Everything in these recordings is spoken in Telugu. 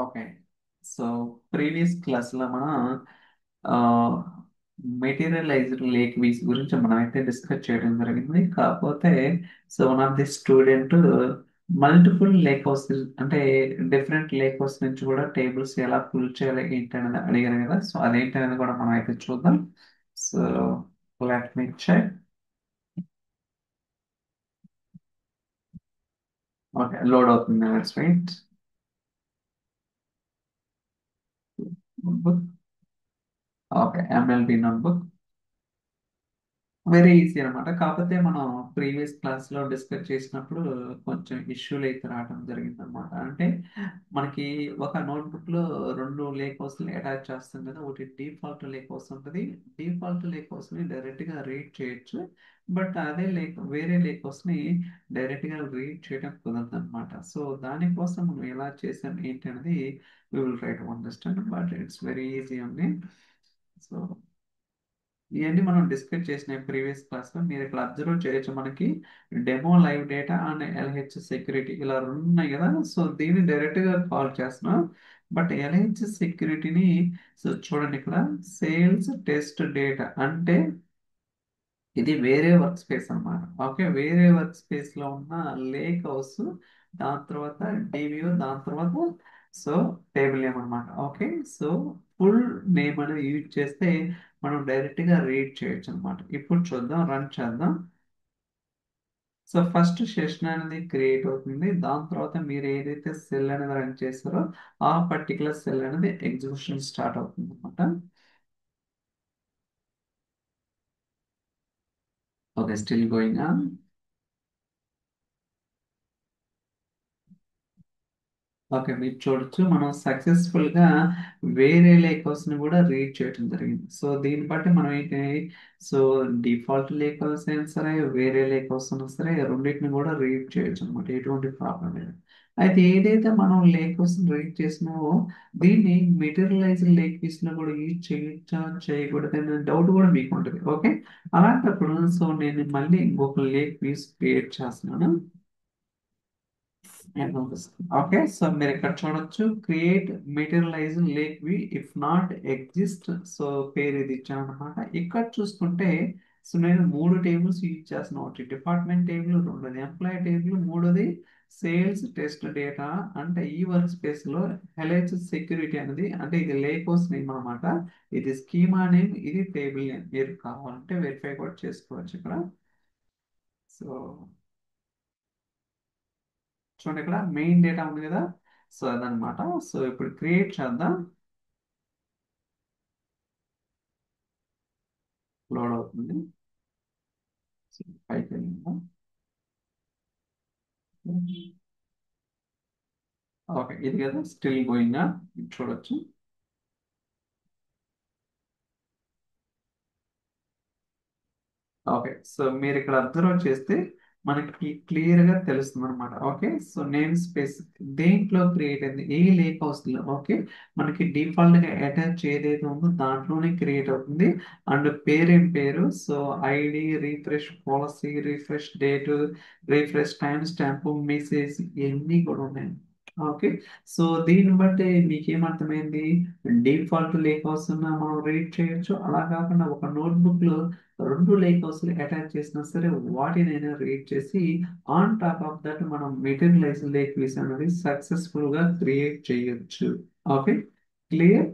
ఓకే. సో ప్రీవియస్ క్లాస్లో మనం మెటీరియలైజ్డ్ లేక్ వీస్ గురించి మనం అయితే డిస్కస్ చేయడం జరిగింది. కాకపోతే so one of the student multiple lake house, అంటే డిఫరెంట్ లేక్ హౌస్ నుంచి కూడా టేబుల్స్ ఎలా ఫుల్ చేయాలి ఏంటి అనేది అడిగారు కదా. సో అదేంటి అనేది కూడా మనం అయితే చూద్దాం. So let me check. Okay, load అవుతుంది. Let's wait. Okay, MLB notebook. Very easy అనమాట. కాకపోతే మనం ప్రీవియస్ క్లాస్ లో డిస్కస్ చేసినప్పుడు కొంచెం ఇష్యూలు అయితే రావడం జరిగింది అనమాట. అంటే మనకి ఒక నోట్బుక్ లో రెండు లేక్ హౌస్ అటాచ్ చేస్తాం కదా. ఒకటి డిఫాల్ట్ లేక్ హౌస్ ఉంటుంది. డిఫాల్ట్ లేక్ హౌస్ ని డైరెక్ట్ గా రీడ్ చేయొచ్చు. బట్ అదే లేక్ వేరే లేక్ హౌస్ ని డైరెక్ట్ గా రీడ్ చేయడం కుదరదు అనమాట. సో దానికోసం మనం ఎలా చేసాం ఏంటి అనేది we will try to understand, but it's very easy అండి. సో ఇవన్నీ మనం డిస్కస్ చేసిన ప్రీవియస్ క్లాస్ లో మీరు ఇక్కడ అబ్జర్వ్ చేయొచ్చు. మనకి demo live data and LH security ఇలా రెండు ఉన్నాయి కదా. సో దీన్ని డైరెక్ట్ గా కాల్ చేస్తున్నాం. బట్ ఎల్హెచ్ సెక్యూరిటీని సో చూడండి ఇక్కడ సేల్స్ టెస్ట్ డేటా అంటే ఇది వేరే వర్క్ స్పేస్ అన్నమాట. ఓకే, వేరే వర్క్ స్పేస్ లో ఉన్న లేక్ హౌస్, దాని తర్వాత డివిఓ, దాని తర్వాత సో టేబుల్ నేమ్ అనమాట. ఓకే, సో ఫుల్ నేమ్ అనేది యూజ్ చేస్తే మనం డైరెక్ట్ గా రీడ్ చేయొచ్చు అనమాట. ఇప్పుడు చూద్దాం, రన్ చేద్దాం. సో ఫస్ట్ సెషన్ అనేది క్రియేట్ అవుతుంది. దాని తర్వాత మీరు ఏదైతే సెల్ అనేది రన్ చేస్తారో ఆ పర్టికులర్ సెల్ అనేది ఎగ్జిక్యూషన్ స్టార్ట్ అవుతుంది అనమాట. Okay, still going on. Okay, మీరు చూడొచ్చు మనం సక్సెస్ఫుల్ గా వేరే లేక్ హౌస్ ని కూడా రీడ్ చేయడం జరిగింది. సో దీన్ని బట్టి మనం ఏంటి, సో డిఫాల్ట్ లేక్ హౌస్ అయినా సరే వేరే లేక్ హౌస్ అయినా సరే రెండింటిని కూడా రీడ్ చేయొచ్చు అనమాట. ఎటువంటి ప్రాబ్లం లేదు. అయితే ఏదైతే మనం లేక్ హౌస్ రీడ్ చేసినామో దీన్ని మెటీరియలైజ్ లేక్ హౌస్ లో కూడా యూజ్ చేయొచ్చా చేయకూడదు అనే డౌట్ కూడా మీకు ఉంటుంది. ఓకే, అలాంటప్పుడు సో నేను మళ్ళీ ఇంకొక లేక్ వ్యూస్ క్రియేట్ చేస్తున్నాను. ఓకే, సో మీరు ఇక్కడ చూడొచ్చు create materialize lake view if not exist. So పేరు ఇది ఇచ్చాను అనమాట. ఇక్కడ చూసుకుంటే సో నేను మూడు టేబుల్స్ యూజ్ చేస్తున్నాను. ఒకటి డిపార్ట్మెంట్ టేబుల్, రెండోది ఎంప్లాయీ టేబుల్, మూడోది సేల్స్ టెస్ట్ డేటా. అంటే ఈ వర్క్ స్పేస్ లో హెల్త్ సెక్యూరిటీ అనేది అంటే ఇది లేక్ హౌస్ నేమ్ అనమాట. ఇది స్కీమా నేమ్, ఇది టేబుల్ నేమ్. మీరు కావాలంటే వెరిఫై కూడా చేసుకోవచ్చు ఇక్కడ. సో చూడండి ఇక్కడ మెయిన్ డేటా ఉంది కదా. సో అదనమాట. సో ఇప్పుడు క్రియేట్ చేద్దాం. లోడ్ అవుతుంది. సో పైకి వెళ్దాం. ఓకే, ఇది కదా స్టిల్ గోయింగ్ చూడొచ్చు. ఓకే, సో మీరు ఇక్కడ అబ్జర్వ్ చేస్తే మనకి క్లియర్ గా తెలుస్తుంది అనమాట. ఓకే, సో నేమ్ స్పేస్ దేంట్లో క్రియేట్ అయింది, ఏ లేక్ హౌస్ లో. ఓకే, మనకి డిఫాల్ట్ గా అటాచ్ ఏదైతే ఉందో దాంట్లోనే క్రియేట్ అవుతుంది. అండ్ పేరేం పేరు, so ID, refresh policy, refresh date, refresh time stamp, message ఇవన్నీ కూడా ఉన్నాయి. ఓకే, సో దీన్ని బట్టి మీకేమర్థమైంది, డిఫాల్ట్ లేక్ హౌస్ మనం రీడ్ చేయొచ్చు. అలా కాకుండా ఒక నోట్బుక్ లో రెండు లేక్ హౌస్ అటాచ్ చేసినా సరే వాటినైనా రీడ్ చేసి ఆన్ టాప్ ఆఫ్ దట్ మనం మెటీరియలైజ్ లేక్ వీస్ అనేది సక్సెస్ఫుల్ గా క్రియేట్ చేయొచ్చు. Okay, clear.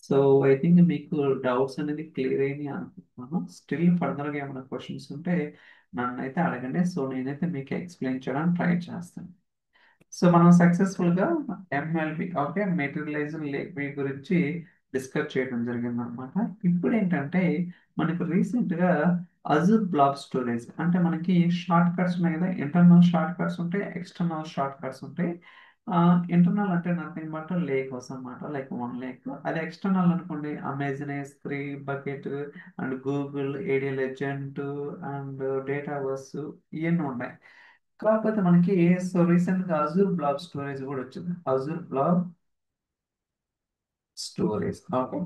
So I think మీకు డౌట్స్ అనేది క్లియర్ అయినాయి అనుకుంటున్నాను. స్టిల్ ఫర్దర్ గా ఏమైనా క్వశ్చన్స్ ఉంటే నన్ను అయితే అడగండి. సో నేనైతే మీకు ఎక్స్ప్లెయిన్ చేయడానికి ట్రై చేస్తాను. సో మనం సక్సెస్ఫుల్ గా ఎంఎల్బి ఓకే మెటీరియలైజ్ లేబి గురించి డిస్కస్ చేయడం జరిగింది అనమాట. ఇప్పుడు ఏంటంటే మనకు రీసెంట్ గా అజూర్ బ్లాక్ స్టోరేజ్ అంటే మనకి షార్ట్ కట్స్ ఉన్నాయి కదా. ఇంటర్నల్ షార్ట్ కట్స్ ఉంటాయి, ఎక్స్టర్నల్ షార్ట్ కట్స్ ఉంటాయి. ఇంటర్నల్ అంటే నథింగ్ బట్ లేక్ హౌస్ అనమాట, లైక్ వన్ లేక్. అది ఎక్స్టర్నల్ అనుకోండి Amazon S3 bucket and Google AD legend and dataverse ఇవన్నీ ఉన్నాయి. కాకపోతే మనకి సో రీసెంట్ గా అజూర్ బ్లాక్ స్టోరేజ్ కూడా వచ్చింది. Azure blob storage okay.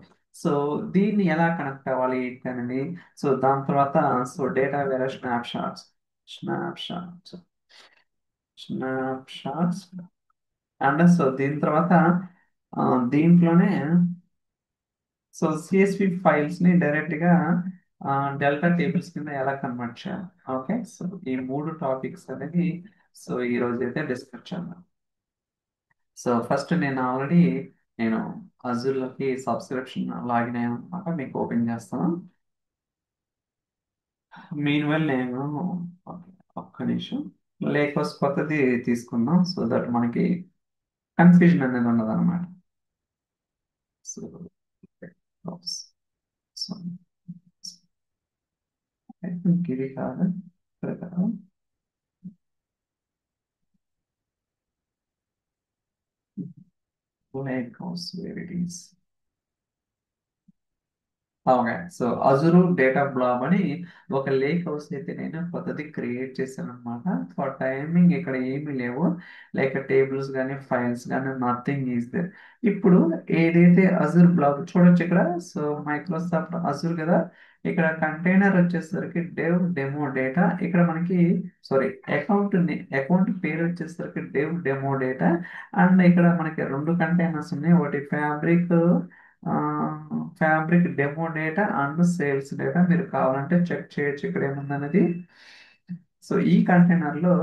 So దీన్ని ఎలా కనెక్ట్ అవ్వాలి ఏంటనేది, సో దాని తర్వాత సో డేటా వేరే snapshots snapshots and so దీని తర్వాత ఆ, దీంట్లోనే సో సిఎస్వి ఫైల్స్ ని డైరెక్ట్ గా డెల్టా టేబుల్స్ కింద ఎలా కన్వర్ట్ చేయాలి. ఓకే, సో ఈ మూడు టాపిక్స్ అనేది సో ఈ రోజు అయితే డిస్కస్ చేద్దాం. సో ఫస్ట్ నేను అజూర్లోకి సబ్స్క్రిప్షన్ లాగిన్ అయ్యాను అనమాట, మీకు ఓపెన్ చేస్తాను. మీన్ వెల్ నేను ఓకే, ఒక్క నిమిషం లేకోస్ కొత్తది తీసుకుందాం సో దట్ మనకి కన్ఫ్యూజన్ అనేది ఉండదు అనమాట. సో సో ఇది కాదు, ఇక్కడ కాదు. Lake house where it is. Okay, so Azure data blob అని ఒక లేక్ హౌస్ అయితే నేను కొత్తది క్రియేట్ చేశాను అనమాట. ఫర్ టైమింగ్ ఇక్కడ ఏమీ లేవు, లైక్ టేబుల్స్ కానీ ఫైల్స్ కానీ నథింగ్ ఈజ్ దేర్. ఇప్పుడు ఏదైతే అజుర్ బ్లాబ్ చూడొచ్చు ఇక్కడ, సో మైక్రోసాఫ్ట్ అజుర్ కదా, ఇక్కడ కంటైనర్ వచ్చేసరికి డెవ్ డెమో డేటా, ఇక్కడ మనకి సారీ అకౌంట్ పేరు వచ్చేసరికి డెవ్ డెమో డేటా. అండ్ ఇక్కడ మనకి రెండు కంటైనర్స్ ఉన్నాయి, ఒకటి fabric demo data and sales data. మీరు కావాలంటే చెక్ చేయొచ్చు ఇక్కడ ఏముందనేది. సో ఈ కంటైనర్ లో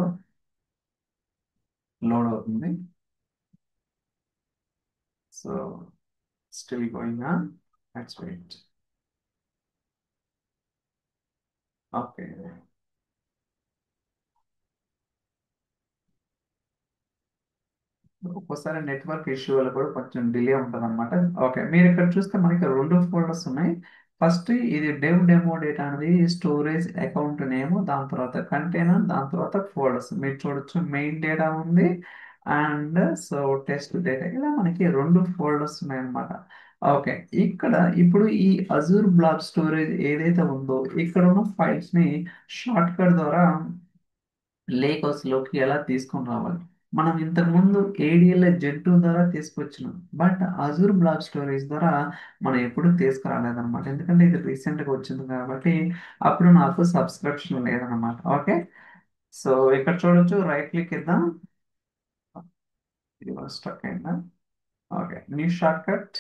లోడ్ అవుతుంది. So still going on, let's wait. Okay, ఒక్కోసారి నెట్వర్క్ ఇష్యూ వల్ల కూడా కొంచెం డిలే ఉంటుంది అనమాట. ఓకే, మీరు ఇక్కడ చూస్తే మనకి రెండు ఫోల్డర్స్ ఉన్నాయి. ఫస్ట్ ఇది డెవ్ డెమో డేటా అనేది స్టోరేజ్ అకౌంట్ నేమ్, దాని తర్వాత కంటైనర్, దాని తర్వాత ఫోల్డర్స్ మీరు చూడొచ్చు. మెయిన్ డేటా ఉంది అండ్ సో టెస్ట్ డేటా, ఇలా మనకి రెండు ఫోల్డర్స్ ఉన్నాయి అనమాట. ఓకే, ఇక్కడ ఇప్పుడు ఈ అజూర్ బ్లాక్ స్టోరేజ్ ఏదైతే ఉందో ఇక్కడ ఉన్న ఫైల్స్ ని షార్ట్ కట్ ద్వారా లేక్ హౌస్ లోకి ఎలా తీసుకొని రావాలి. మనం ఇంతకు ముందు ఏడిఎల్ జెన్ 2 ద్వారా తీసుకొచ్చినాం, బట్ అజూర్ బ్లాక్ స్టోరేజ్ ద్వారా మనం ఎప్పుడు తీసుకురాలేదన్నమాట, ఎందుకంటే ఇది రీసెంట్ గా వచ్చింది కాబట్టి అప్పుడు నాకు సబ్స్క్రిప్షన్ లేదన్నమాట. ఓకే, సో ఇక్కడ చూడొచ్చు, రైట్ క్లిక్ ఇద్దాం. ఇది స్ట్రక్ అయిందా? Okay, new short cut.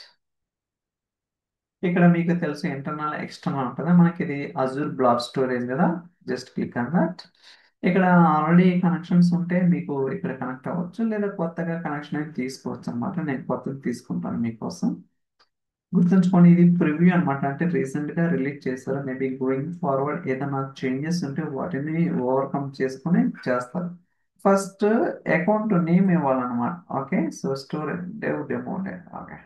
ఇక్కడ మీకు తెలుసు ఇంటర్నల్ ఎక్స్టర్నల్ ఉంటుంది, మనకి ఇది అజూర్ బ్లాక్ స్టోరేజ్ కదా, జస్ట్ క్లిక్ అన్ దట్. ఇక్కడ ఆల్రెడీ కనెక్షన్స్ ఉంటే మీకు ఇక్కడ కనెక్ట్ అవ్వచ్చు, లేదా కొత్తగా కనెక్షన్ అయితే తీసుకోవచ్చు అనమాట. నేను కొత్తది తీసుకుంటాను మీకోసం. గుర్తుంచుకోండి, ఇది ప్రివ్యూ అనమాట, అంటే రీసెంట్ గా రిలీజ్ చేస్తారు. మేబీ గోయింగ్ ఫార్వర్డ్ ఏదైనా చేంజెస్ ఉంటే వాటిని ఓవర్కమ్ చేసుకుని చేస్తారు. ఫస్ట్ అకౌంట్ నేమ్ ఇవ్వాలన్నమాట. Okay, so storage dev demo data. Okay,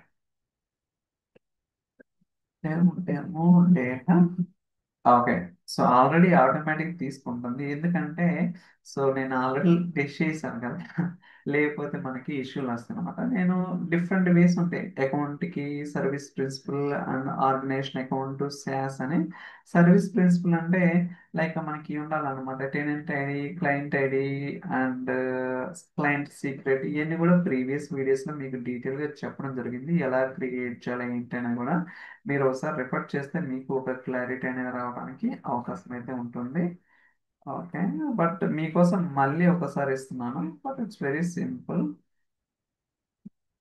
dev demo data. Okay, so already automatic తీసుకుంటుంది, ఎందుకంటే సో నేను ఆల్రెడీ టెస్ట్ చేశాను కదా. లేకపోతే మనకి ఇష్యూలు వస్తాయి అనమాట. నేను డిఫరెంట్ వేస్ ఉంటాయి అకౌంట్కి, service principal and organisation account, SAS అని. సర్వీస్ ప్రిన్సిపల్ అంటే లైక్ మనకి ఉండాలన్నమాట tenant ID, client ID and client secret. ఇవన్నీ కూడా ప్రీవియస్ వీడియోస్లో మీకు డీటెయిల్గా చెప్పడం జరిగింది, ఎలా క్రియేట్ చేయాలి ఏంటి అని కూడా. మీరు ఒకసారి రిఫర్ చేస్తే మీకు ఒక క్లారిటీ అనేది రావడానికి అవకాశం అయితే ఉంటుంది. ఓకే, బట్ మీకోసం మళ్ళీ ఒకసారి ఇస్తున్నాను, but it's very simple.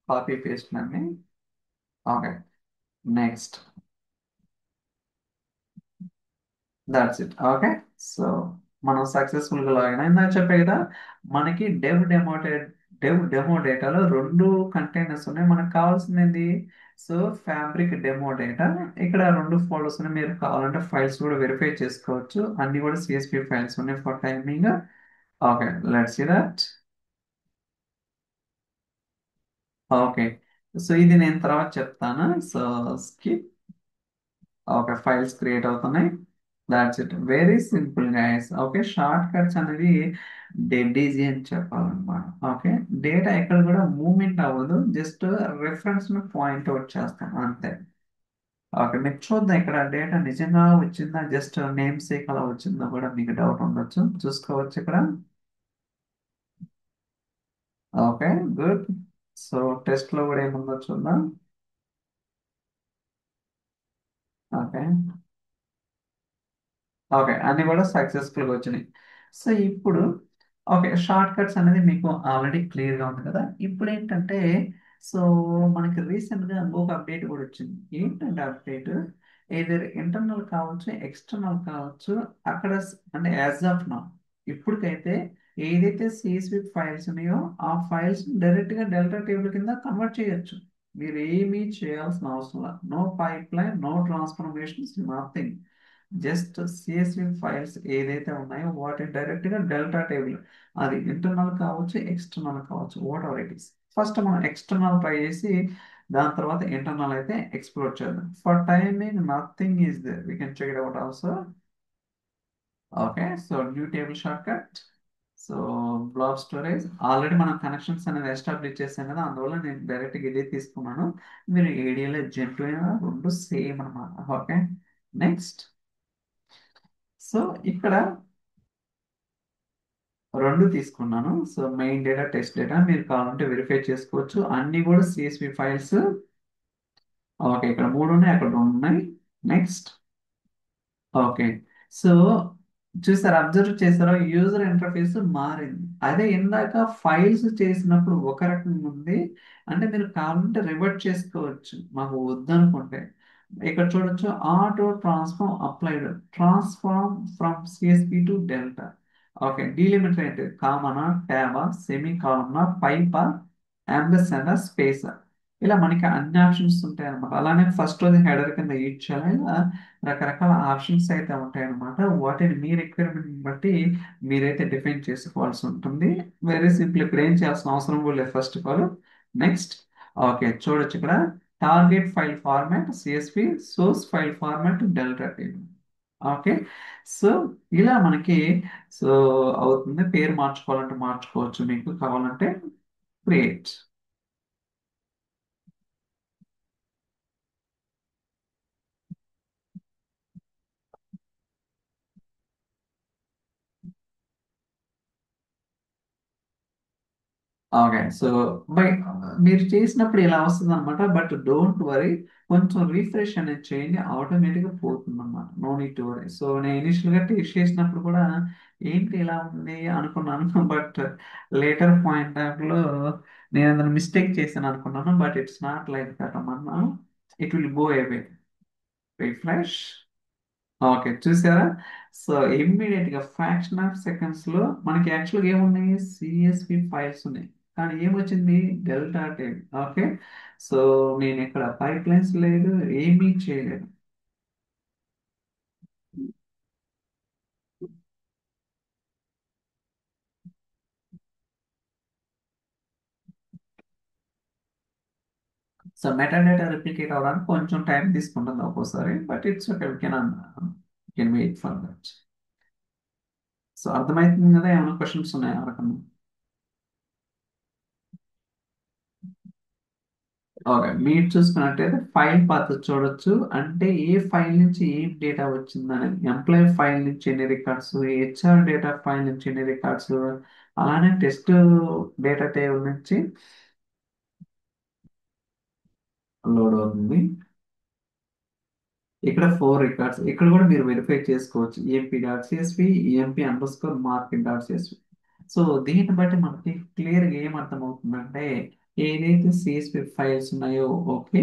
Copy paste అన్ని. Okay, next, that's it. Okay, so మనం సక్సెస్ఫుల్ గా లాగిన్ అయిందని చెప్పే కదా. మనకి డెవ్ డెమో డేటాలో రెండు కంటైనర్స్ ఉన్నాయి. మనకు కావాల్సింది ఏంటి? So fabric demo data. ఇక్కడ రెండు ఫోల్డర్స్ ఉన్నాయి, మీరు కావాలంటే ఫైల్స్ కూడా వెరిఫై చేసుకోవచ్చు. అన్ని కూడా సిఎస్పి ఫైల్స్ ఉన్నాయి for timing. Okay, let's see that. Okay, so ఇది నేను తర్వాత చెప్తాను. So skip. Okay, files create అవుతున్నాయి. That's it, very simple guys. Okay, shortcuts అనేది డెడ్ ఈజీ అని చెప్పాలన్నమాట. ఓకే, డేటా ఎక్కడ కూడా మూవ్మెంట్ అవ్వదు, జస్ట్ రిఫరెన్స్ ను పాయింట్ అవుట్ చేస్తాం అంతే. ఓకే, మీకు చూద్దాం ఇక్కడ డేటా నిజంగా వచ్చిందా, జస్ట్ నేమ్ సేక్ అలా వచ్చిందా కూడా మీకు డౌట్ ఉండొచ్చు. చూసుకోవచ్చు ఇక్కడ. Okay, good. సో టెస్ట్ లో కూడా ఏముందో చూద్దాం. ఓకే, ఓకే, అన్ని కూడా సక్సెస్ఫుల్ గా వచ్చినాయి. సో ఇప్పుడు ఓకే, షార్ట్ కట్స్ అనేది మీకు ఆల్రెడీ క్లియర్ గా ఉంది కదా. ఇప్పుడు ఏంటంటే సో మనకి రీసెంట్గా ఇంకొక అప్డేట్ కూడా వచ్చింది. ఏంటంటే అప్డేట్ ఏదైనా ఇంటర్నల్ కావచ్చు, ఎక్స్టర్నల్ కావచ్చు. అక్కడ అంటే యాజ్ ఆఫ్ నౌ ఇప్పటికైతే ఏదైతే సిఎస్వి ఫైల్స్ ఉన్నాయో ఆ ఫైల్స్ డైరెక్ట్గా డెల్టా టేబుల్ కింద కన్వర్ట్ చేయొచ్చు. మీరు ఏమీ చేయాల్సిన అవసరం లేదు. No pipeline, no transformations, nothing. Just CSV files ఏదైతే ఉన్నాయో వాటిని డైరెక్ట్గా డెల్టా టేబుల్, అది ఇంటర్నల్ కావచ్చు, ఎక్స్టర్నల్ కావచ్చు, whatever it is. First మనం ఎక్స్టర్నల్ ట్రై చేసి దాని తర్వాత ఇంటర్నల్ అయితే ఎక్స్ప్లోర్ చేద్దాం. For timing nothing is there, we can check it out also. Okay, so new table shortcut. So block storage already మనం కనెక్షన్స్ అనేది ఎస్టాబ్లిష్ చేసాం కదా, అందువల్ల నేను డైరెక్ట్గా ఇదే తీసుకున్నాను. మీరు ఏడియాలో జెంట్ రెండు సేమ్ అన్నమాట. Okay, next. సో ఇక్కడ రెండు తీసుకున్నాను. So main data, test data మీరు కావాలంటే వెరిఫై చేసుకోవచ్చు. అన్ని కూడా సిఎస్వి ఫైల్స్. ఓకే, ఇక్కడ మూడు ఉన్నాయి, అక్కడ రెండు ఉన్నాయి. నెక్స్ట్. ఓకే, సో చూసారు, అబ్జర్వ్ చేసారో యూజర్ ఇంటర్ఫేస్ మారింది. అదే ఇందాక ఫైల్స్ చేసినప్పుడు ఒక రకంగా ఉంది. అంటే మీరు కావాలంటే రివర్ట్ చేసుకోవచ్చు మాకు వద్దనుకుంటే. ఇక్కడ చూడొచ్చు, auto transform applied, transform from CSP to delta. Okay, delimiter ఏంటి, కామనా, ట్యాబా, సెమీ కాలమ్నా, పైపా, అంబెసెండా, స్పేసా. ఇలా మనకి అన్ని ఆప్షన్స్ ఉంటాయి అనమాట. అలానే ఫస్ట్ రోజు హెడర్ కింద యూజ్ చేయాలి. ఇలా రకరకాల ఆప్షన్స్ అయితే ఉంటాయి అన్నమాట. వాటిని మీ రిక్వైర్మెంట్ బట్టి మీరైతే డిఫైన్ చేసుకోవాల్సి ఉంటుంది. వెరీ సింపుల్, ఇక్కడ ఏం చేయాల్సిన అవసరం కూడా లేదు first of all. Next. Okay, చూడొచ్చు ఇక్కడ target file format CSP, source file format delta table. Okay, so ఇలా మనకి సో అవుతుంది. పేరు మార్చుకోవాలంటే మార్చుకోవచ్చు, మీకు కావాలంటే క్రియేట్. ఓకే, సో బై మీరు చేసినప్పుడు ఇలా వస్తుంది అనమాట. బట్ డోంట్ వరీ, కొంచెం రీఫ్రెష్ అనేది చేయండి, ఆటోమేటిక్గా పోతుంది అనమాట. No need to worry. So నేను ఇనిషియల్గా టెస్ట్ చేసినప్పుడు కూడా ఏంటి ఇలా ఉంది అనుకున్నాను. బట్ లేటర్ పాయింట్ లో నేను అందులో మిస్టేక్ చేశాను అనుకున్నాను. But it's not like that అన్నమాట. It will go away. Refresh. Okay, చూసారా. సో ఇమ్మీడియట్ గా ఫ్రాక్షన్ ఆఫ్ సెకండ్స్ లో మనకి యాక్చువల్గా ఏమున్నాయి, సిఎస్వి ఫైల్స్ ఉన్నాయి. కానీ ఏమొచ్చింది, డెల్టా టైప్. ఓకే, సో నేను ఇక్కడ పైప్ లైన్స్ లేదు, ఏమీ చేయలేదు. సో మెటా డేటా రిప్లికేట్ అవ్వడానికి కొంచెం టైం తీసుకుంటుంది ఒక్కోసారి. But it's okay, can wait for that. So అర్థమవుతుంది కదా, ఏమైనా క్వశ్చన్స్ ఉన్నాయా ఎవరికన్నా? ఓకే, మీరు చూసుకున్నట్టయితే ఫైల్ పాత్ చూడొచ్చు. అంటే ఏ ఫైల్ నుంచి ఏం డేటా వచ్చిందని, ఎంప్లాయీ ఫైల్ నుంచి ఎన్ని రికార్డ్స్, హెచ్ఆర్ డేటా ఫైల్ నుంచి ఎన్ని రికార్డ్స్, అలానే టెస్ట్ డేటా టేబుల్ నుంచి లోడ్ అవుతుంది. ఇక్కడ 4 రికార్డ్స్, ఇక్కడ కూడా మీరు వెరిఫై చేసుకోవచ్చు. emp.csv, emp_market.csv. సో దీన్ని బట్టి మనకి క్లియర్గా ఏం అర్థమవుతుందంటే ఏదైతే సిఎస్పి ఫైల్స్ ఉన్నాయో, ఓకే,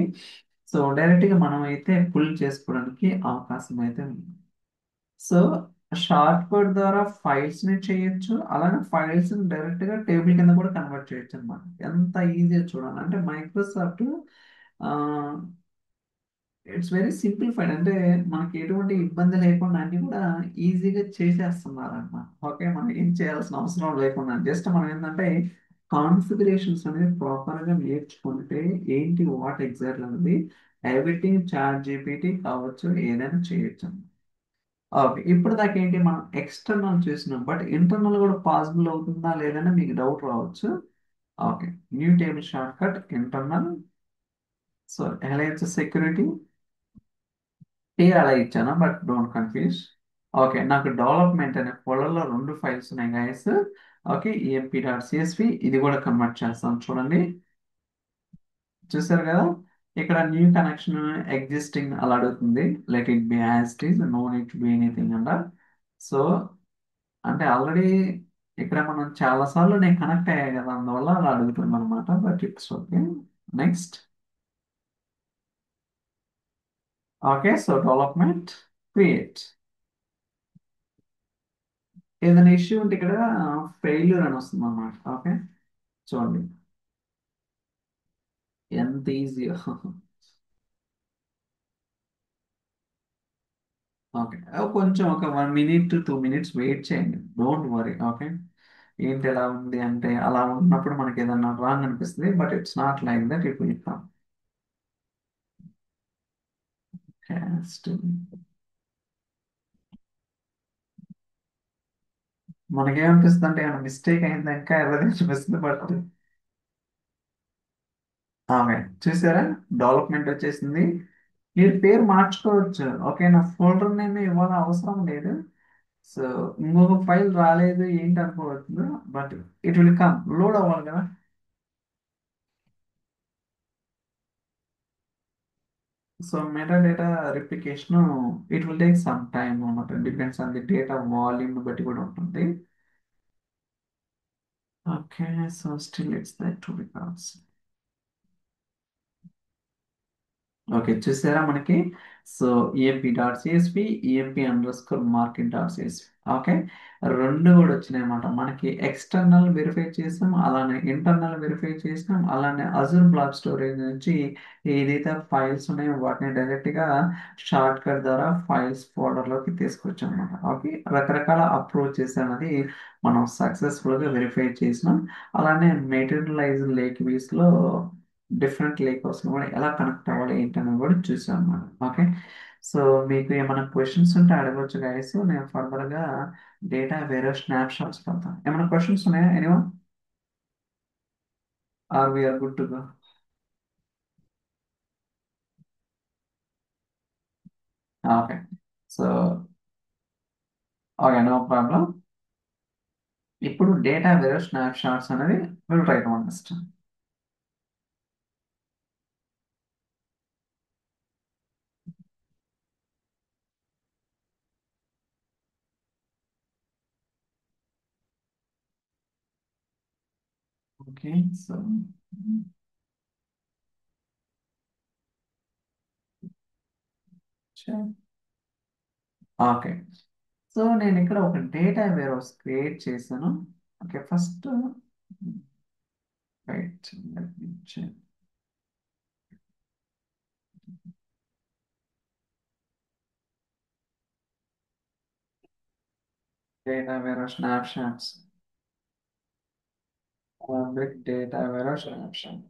సో డైరెక్ట్గా మనం అయితే పుల్ చేసుకోవడానికి అవకాశం అయితే ఉంది. సో షార్ట్ కట్ ద్వారా ఫైల్స్ ని చేయొచ్చు, అలానే ఫైల్స్ ని డైరెక్ట్ గా టేబుల్ కింద కూడా కన్వర్ట్ చేయొచ్చు అనమాట. ఎంత ఈజీ చూడాలి అంటే మైక్రోసాఫ్ట్ ఇట్స్ వెరీ సింప్లిఫైడ్. అంటే మనకి ఎటువంటి ఇబ్బంది లేకుండా అన్ని కూడా ఈజీగా చేసేస్తున్నారు అనమాట. ఓకే, మనం ఏం చేయాల్సిన అవసరం లేకుండా జస్ట్ మనం ఏంటంటే కాన్ఫిగరేషన్స్ అనేది ప్రాపర్ గా నేర్చుకుంటే ఏంటి వాట్ ఎగ్జాక్ట్ అనేది ఎవ్రీథింగ్ చాట్ జీపీటీ కావచ్చు, ఏదైనా చేయొచ్చు. ఓకే, ఇప్పుడు దాకా ఏంటి మనం ఎక్స్టర్నల్ చూసినాం. బట్ ఇంటర్నల్ కూడా పాసిబుల్ అవుతుందా లేదని మీకు డౌట్ రావచ్చు. Okay, new table short cut internal. So alliance security పేరు అలా ఇచ్చాను, బట్ డోంట్ కన్ఫ్యూజ్. ఓకే, నాకు డెవలప్మెంట్ అనే ఫోల్డర్లో రెండు ఫైల్స్ ఉన్నాయి గైస్. ఓకే, emp.csv ఇది కూడా కన్వర్ట్ చేస్తాం చూడండి. చూసారు కదా, ఇక్కడ న్యూ కనెక్షన్ ఎగ్జిస్టింగ్ అలా అడుగుతుంది. Let it be as it is, no need to be anything అంట. సో అంటే ఆల్రెడీ ఇక్కడ మనం చాలా సార్లు నేను కనెక్ట్ అయ్యా కదా, అందువల్ల అలా అడుగుతుంది అనమాట. But it's okay. Next. Okay, so development, create. ఏదైనా ఇష్యూ ఉంటే ఇక్కడ ఫెయిల్యూర్ అని వస్తుంది అన్నమాట. ఓకే, చూడండి ఎంత ఈజీ. ఓకే, కొంచెం ఒక 1 minute to 2 minutes వెయిట్ చేయండి, డోంట్ వరీ. ఓకే, ఏంటి ఎలా ఉంది అంటే అలా ఉన్నప్పుడు మనకి ఏదన్నా రాంగ్ అనిపిస్తుంది, but it's not like that, it will come. Cast. మనకేమనిపిస్తుంది అంటే ఏమైనా మిస్టేక్ అయిందా ఇంకా ఎవరైనా అనిపిస్తుంది, బట్ ఓకే, చూసారా, డెవలప్మెంట్ వచ్చేసింది. మీరు పేరు మార్చుకోవచ్చు. ఓకే, నా ఫోల్డర్ నేమ్ ఇవ్వాల అవసరం లేదు. సో ఇంకొక ఫైల్ రాలేదు ఏంటి అనుకోవచ్చు, but it will come, load అవ్వాలి కదా. So metadata replication it will take some time అన్నమాట, depends on the data volume బట్టి కూడా ఉంటుంది. Okay, so still it's that two records. Okay, చూసారా మనకి. So EMP dot CSV, EMP underscore market dot CSV. Okay, రెండు కూడా వచ్చినాయి అన్నమాట. మనకి ఎక్స్టర్నల్ వెరిఫై చేసాం, అలానే ఇంటర్నల్ వెరిఫై చేసినాం, అలానే అజూర్ బ్లాక్ స్టోరేజ్ నుంచి ఏదైతే ఫైల్స్ ఉన్నాయో వాటిని డైరెక్ట్గా షార్ట్ కట్ ద్వారా ఫైల్స్ ఫోల్డర్లోకి తీసుకొచ్చాం అనమాట. ఓకే, రకరకాల అప్రోచెస్ అనేది మనం సక్సెస్ఫుల్గా వెరిఫై చేసినాం. అలానే మెటీరియలైజ్ లేక్ వీస్లో డిఫరెంట్ లేక్ హౌస్ కూడా ఎలా కనెక్ట్ అవ్వాలి ఏంటని కూడా చూసాం మనం. ఓకే, సో మీకు ఏమైనా క్వశ్చన్స్ ఉంటే అడగవచ్చు గైస్, నేను ఫర్దర్గా డేటా వేరే స్నాప్ షాట్స్ పెడతాను. ఏమైనా క్వశ్చన్స్ ఉన్నాయా anyone, or we are good to go? Okay, so okay, no problem. ఇప్పుడు డేటా వేరే స్నాప్ షాట్స్ అనేది will try to understand. Okay, so okay, so నేను ఇక్కడ ఒక డేటా వేర్ హౌస్ క్రియేట్ చేశాను. Okay, first right, data warehouse snapshots. With data warehouse snapshot.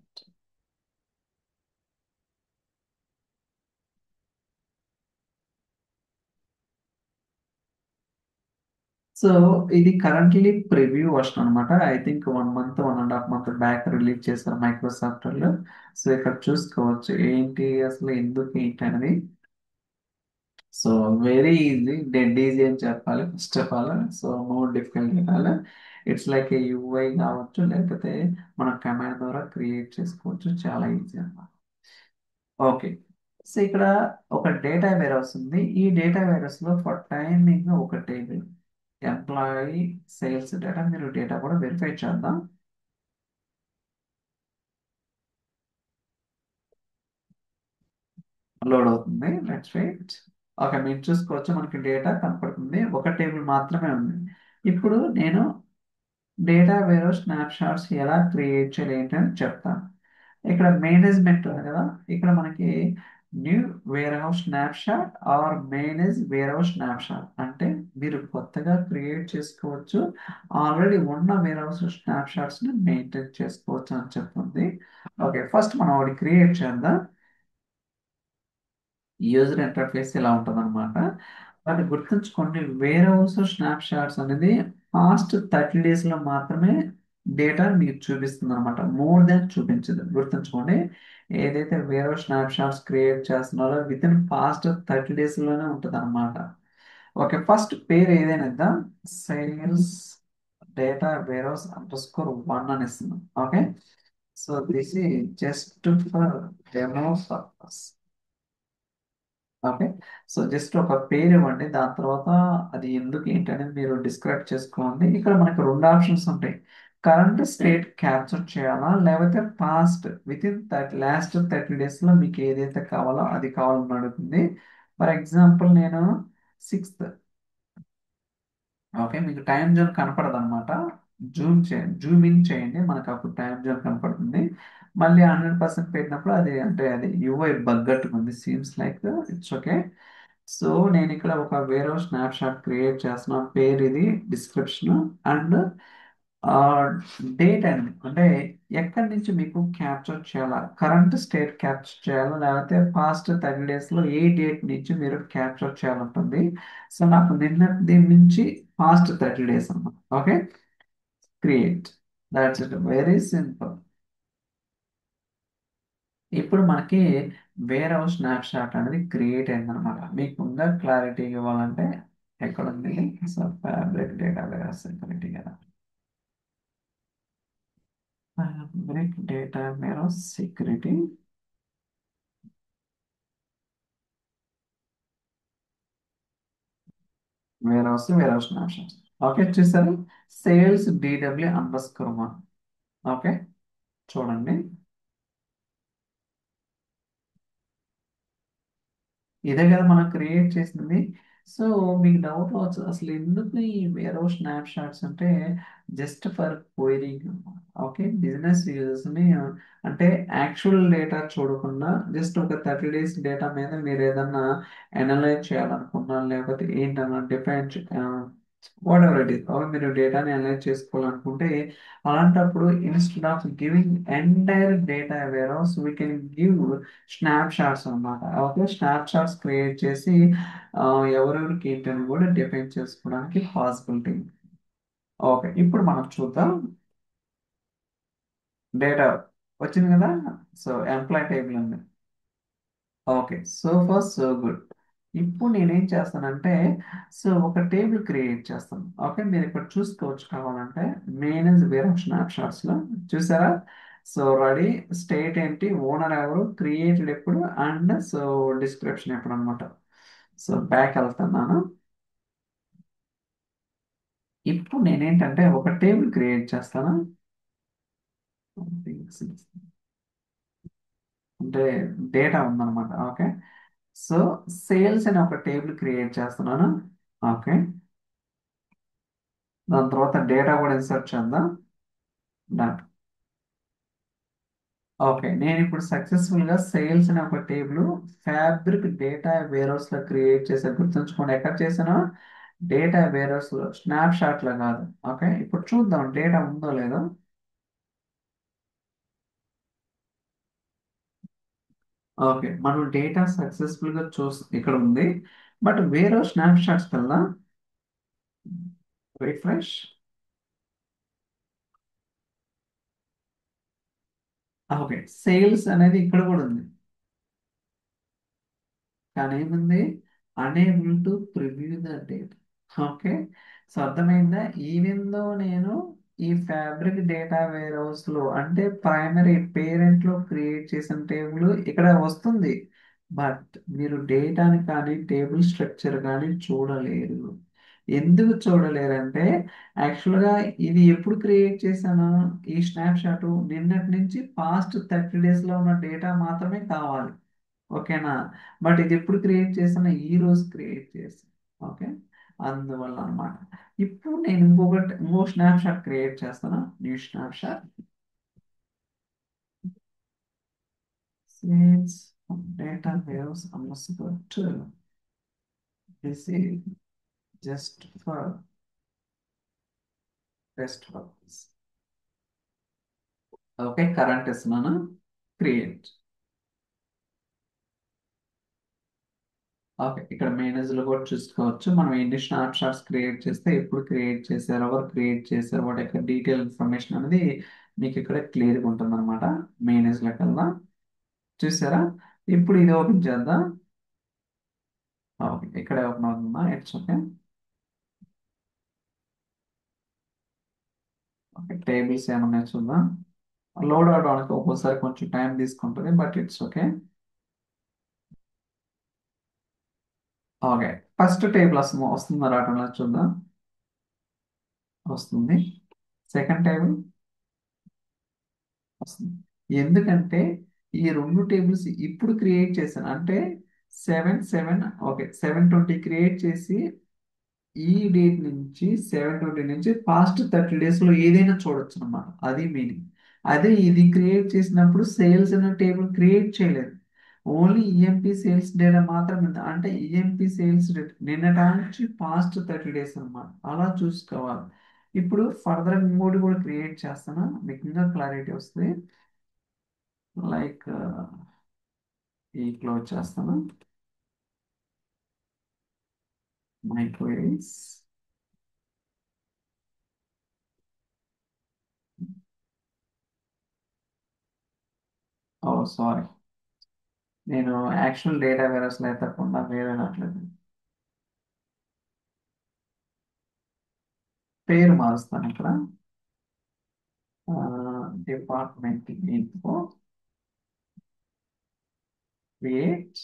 So ఇది కరెంట్లీ ప్రివ్యూ వర్షన్ అనమాట. I think 1 month 1.5 month back release చేశారు మైక్రోసాఫ్ట్ వాళ్ళు. సో ఇక్కడ చూసుకోవచ్చు ఏంటి అసలు ఎందుకు ఏంటి అనేది. So very easy, dead easy అని చెప్పాలి first of all. So no difficult కాదు. ఇట్స్ లైక్ ఏ యూఐ కావచ్చు, లేకపోతే మన కమాండ్ ద్వారా క్రియేట్ చేసుకోవచ్చు, చాలా ఈజీ అన్నమాట. ఓకే, సో ఇక్కడ ఒక డేటా వేరౌస్ ఉంది. ఈ డేటా వేరౌస్ లో ఫర్ టైమింగ్ ఒక టేబుల్ ఎంప్లాయీ సేల్స్ డేటా, మీరు డేటా కూడా వెరిఫై చేద్దాం. లోడ్ అవుతుంది, లెట్స్ వెయిట్. ఓకే, మీరు చూసుకోవచ్చు మనకి డేటా కనపడుతుంది, ఒక టేబుల్ మాత్రమే ఉంది. ఇప్పుడు నేను డేటా వేరౌస్ స్నాప్ షాట్స్ ఎలా క్రియేట్ చేయాలి ఏంటని చెప్తాను. ఇక్కడ మేనేజ్మెంట్ ఉంది కదా, ఇక్కడ మనకి new warehouse snapshot or manage warehouse snapshot అంటే మీరు కొత్తగా క్రియేట్ చేసుకోవచ్చు, ఆల్రెడీ ఉన్న వేర్ హౌస్ స్నాప్షాట్స్ ని మెయింటైన్ చేసుకోవచ్చు అని చెప్తుంది. ఓకే, ఫస్ట్ మనం ఒకటి క్రియేట్ చేద్దాం. యూజర్ ఇంటర్ఫేస్ ఇలా ఉంటుంది అనమాట. కానీ గుర్తుంచుకోండి, వేర్ హౌస్ స్నాప్ షాట్స్ అనేది పాస్ట్ 30 days లో మాత్రమే డేటా మీకు చూపిస్తుంది అనమాట, మోర్ దాన్ చూపించదు. గుర్తుంచుకోండి, ఏదైతే warehouse snapshots create చేస్తున్నారో విత్ ఇన్ పాస్ట్ 30 days లోనే ఉంటుంది అనమాట. ఓకే, ఫస్ట్ పేరు ఏదైనా ఇద్దాం, సేల్స్ డేటా వేర్ హౌస్ _1 అని ఇస్తున్నాం. ఓకే, సో దిస్ ఈ just for demo purpose. Okay, so just ఒక పేరు ఇవ్వండి, దాని తర్వాత అది ఎందుకు ఏంటి అనేది మీరు డిస్క్రైబ్ చేసుకోండి. ఇక్కడ మనకు రెండు ఆప్షన్స్ ఉంటాయి, కరెంట్ స్టేట్ క్యాప్చర్ చేయాలా లేకపోతే పాస్ట్ విత్ ఇన్ లాస్ట్ 30 డేస్లో మీకు ఏదైతే కావాలో అది కావాలని అడుగుతుంది. ఫర్ ఎగ్జాంపుల్ నేను 6th. ఓకే, మీకు టైం జోన్ కనపడదు అనమాట. జూమ్ ఇన్ చేయండి, మనకు అప్పుడు టైం జోన్ కనపడుతుంది. మళ్ళీ 100% పెట్టినప్పుడు అది అంటే అది యూఐ బగ్గట్టుకుంది, seems like. It's okay. So నేను ఇక్కడ ఒక వేరే స్నాప్ షాట్ క్రియేట్ చేస్తున్నాను, పేరు ఇది, డిస్క్రిప్షన్ అండ్ డేట్ అండి. అంటే ఎక్కడి నుంచి మీకు క్యాప్చర్ చేయాలా, కరెంట్ స్టేట్ క్యాప్చర్ చేయాలా లేకపోతే పాస్ట్ 30 డేస్లో ఏ డేట్ నుంచి మీరు క్యాప్చర్ చేయాలంటుంది. సో నాకు నిన్న దీని నుంచి పాస్ట్ 30 డేస్ అన్నమాట. Okay, create, that's it, very simple. ఇప్పుడు మనకి వేరే స్నాప్ షాట్ అనేది క్రియేట్ అయిందనమాట. మీకు ఇంకా క్లారిటీ ఇవ్వాలంటే ఎక్కడ ఉంది, so fabric data ware security కదా, ఫ్యాబ్రిక్ డేటా వేర్ సెక్యూరిటీ, వేరే స్నాప్ షాట్. ఓకే, చూసారు, సేల్స్ DW_1. ఓకే, చూడండి, ఇదే కదా మనం క్రియేట్ చేసింది. సో మీకు డౌట్ రావచ్చు, అసలు ఎందుకు ఈ వేరే స్నాప్ షాట్స్ అంటే just for quarrying. Okay, business యూజర్స్ని, అంటే యాక్చువల్ డేటా చూడకుండా జస్ట్ ఒక 30 డేస్ డేటా మీద మీరు ఏదన్నా అనలైజ్ చేయాలనుకున్నా లేకపోతే ఏంటన్నా define whatever it is, మీరు డేటాని అనలైజ్ చేసుకోవాలనుకుంటే అలాంటప్పుడు instead of giving entire data warehouse we can give snapshots అన్నమాట. ఓకే, స్నాప్ షాట్స్ క్రియేట్ చేసి ఆ, ఎవరెవరికి ఏంటని కూడా డిఫైన్ చేసుకోవడానికి పాసిబిలిటీ. ఓకే, ఇప్పుడు మనం చూద్దాం. డేటా వచ్చింది కదా, సో ఎంప్లాయ్ టేబుల్ ఉంది. Okay, so for so good. ఇప్పుడు నేనేం చేస్తానంటే, సో ఒక టేబుల్ క్రియేట్ చేస్తాను. ఓకే, మీరు ఇక్కడ చూసుకోవచ్చు కావాలంటే, మేనేజ్ వేరే స్నాప్ షాట్స్లో చూసారా. సో రెడీ, స్టేట్ ఏంటి, ఓనర్ ఎవరు, క్రియేటెడ్ ఎప్పుడు అండ్ సో డిస్క్రిప్షన్ ఎప్పుడు అనమాట. సో బ్యాక్ వెళ్తున్నాను. ఇప్పుడు నేనేంటంటే ఒక టేబుల్ క్రియేట్ చేస్తాను. అంటే డేటా ఉందన్నమాట. ఓకే, సో సేల్స్ అని ఒక టేబుల్ క్రియేట్ చేస్తున్నాను. ఓకే, దాని తర్వాత డేటా కూడా ఇన్సర్ట్ చేద్దాం. డన్. ఓకే, నేను ఇప్పుడు సక్సెస్ఫుల్గా సేల్స్ అనే ఒక టేబుల్ ఫ్యాబ్రిక్ డేటా వేర్హౌస్ లో క్రియేట్ చేసా. గుర్తుంచుకోండి, ఎక్కడ చేసానో డేటా వేర్హౌస్ లో, స్నాప్ షాట్ లో కాదు. ఓకే, ఇప్పుడు చూద్దాం డేటా ఉందో లేదో. ఓకే, మనం డేటా సక్సెస్ఫుల్ గా ఇక్కడ ఉంది. బట్ వేరే స్నాప్ షాట్స్ కల్లా రిఫ్రెష్. ఓకే, సేల్స్ అనేది ఇక్కడ కూడా ఉంది, కానీ ఏముంది, unable to preview the date. Okay, so అర్థమైందా. ఈవెన్ దో నేను ఈ ఫ్యాబ్రిక్ డేటా వేర్ హౌస్ లో అంటే ప్రైమరీ పేరెంట్ లో క్రియేట్ చేసిన టేబుల్ ఇక్కడ వస్తుంది, బట్ మీరు డేటాని కానీ టేబుల్ స్ట్రక్చర్ కానీ చూడలేరు. ఎందుకు చూడలేరంటే యాక్చువల్గా ఇది ఎప్పుడు క్రియేట్ చేశాను, ఈ స్నాప్ షాట్ నిన్నటి నుంచి పాస్ట్ 30 డేస్లో ఉన్న డేటా మాత్రమే కావాలి. ఓకేనా, బట్ ఇది ఎప్పుడు క్రియేట్ చేసాను, ఈ రోజు క్రియేట్ చేసాను. ఓకే, అందువల్ల అన్నమాట. ఇప్పుడు నేను ఇంకో స్నాప్ షాట్ క్రియేట్ చేస్తాను, new snapshot. Sales data waves అమర్చుకోవచ్చు. This is just for test purpose. Okay, current ఇస్తున్నాను, క్రియేట్. ఓకే, ఇక్కడ మేనేజర్లో కూడా చూసుకోవచ్చు మనం ఎన్ని స్నాప్ షాట్స్ క్రియేట్ చేస్తే, ఎప్పుడు క్రియేట్ చేశారు, ఎవరు క్రియేట్ చేశారు, వాటి యొక్క డీటెయిల్ ఇన్ఫర్మేషన్ అనేది మీకు ఇక్కడ క్లియర్గా ఉంటుంది అనమాట. మేనేజ్లోకి వెళ్దాం, చూసారా. ఇప్పుడు ఇది ఓపెన్ చేద్దాం. ఓకే, ఇక్కడే ఓపెన్ అవుతుందా, ఇట్స్ ఓకే. ఓకే, టేబుల్స్ ఏమన్నా చూద్దాం. లోడ్ అవడానికి ఒక్కోసారి కొంచెం టైం తీసుకుంటుంది, but it's okay. Okay, first table వస్తుందా రావడం చూద్దాం. వస్తుంది. సెకండ్ టేబుల్ వస్తుంది. ఎందుకంటే ఈ రెండు టేబుల్స్ ఇప్పుడు క్రియేట్ చేశాను అంటే 7 7 ఓకే 720 క్రియేట్ చేసి ఈ డేట్ నుంచి 720 నుంచి పాస్ట్ 30 days లో ఏదైనా చూడొచ్చు అన్నమాట. అది మీనింగ్. అదే ఇది క్రియేట్ చేసినప్పుడు సేల్స్ అనే టేబుల్ క్రియేట్ చేయలేదు. ఓన్లీ ఈఎంపి సేల్స్ డేటా మాత్రమే ఉంది. అంటే ఈఎంపి సేల్స్ డేటా నిన్నటి నుంచి పాస్ట్ 30 days అన్నమాట. అలా చూసుకోవాలి. ఇప్పుడు ఫర్దర్ ఇంకోటి కూడా క్రియేట్ చేస్తాను, మీకు ఇంకా క్లారిటీ వస్తుంది. లైక్ ఈ క్లోజ్ చేస్తాను మై క్వైరీస్. ఓ సారీ, నేను యాక్చువల్ డేటా వేరస్ లేకుండా వేరే రావట్లేదు. పేరు మారుస్తాను ఇక్కడ. డిపార్ట్మెంట్ ఇన్ఫో క్రియేట్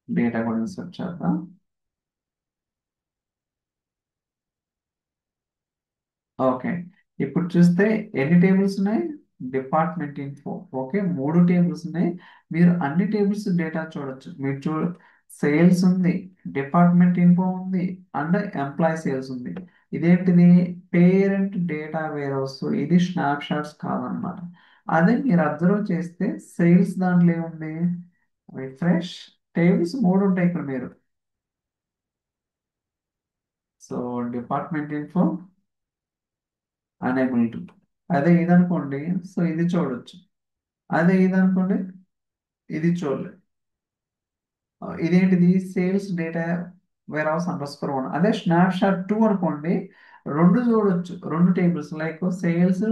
డేటా కూడా ఇన్సర్ట్ చేద్దాం. ఓకే, ఇప్పుడు చూస్తే ఎన్ని టేబుల్స్ ఉన్నాయి? Department info. ఓకే, మూడు టేబుల్స్ ఉన్నాయి. మీరు అన్ని టేబుల్స్ డేటా చూడొచ్చు. మీరు సేల్స్ ఉంది, డిపార్ట్మెంట్ ఇన్ఫో ఉంది, అండ్ ఎంప్లాయీ సేల్స్ ఉంది. ఇదేంటిది? Parent data warehouse. ఇది స్నాప్ షాట్స్ కాదనమాట. అదే మీరు అబ్జర్వ్ చేస్తే సేల్స్ దాంట్లో ఏముంది? రిఫ్రెష్. టేబుల్స్ మూడు ఉంటాయి ఇక్కడ మీరు. So department info unable to. అదే ఇది అనుకోండి, సో ఇది చూడొచ్చు. అదే ఇది అనుకోండి, ఇది చూడలేదు. ఇదేంటిది? Sales data warehouse _1. అదే స్నాప్ షాట్ 2 అనుకోండి, రెండు చూడొచ్చు, రెండు tables like sales,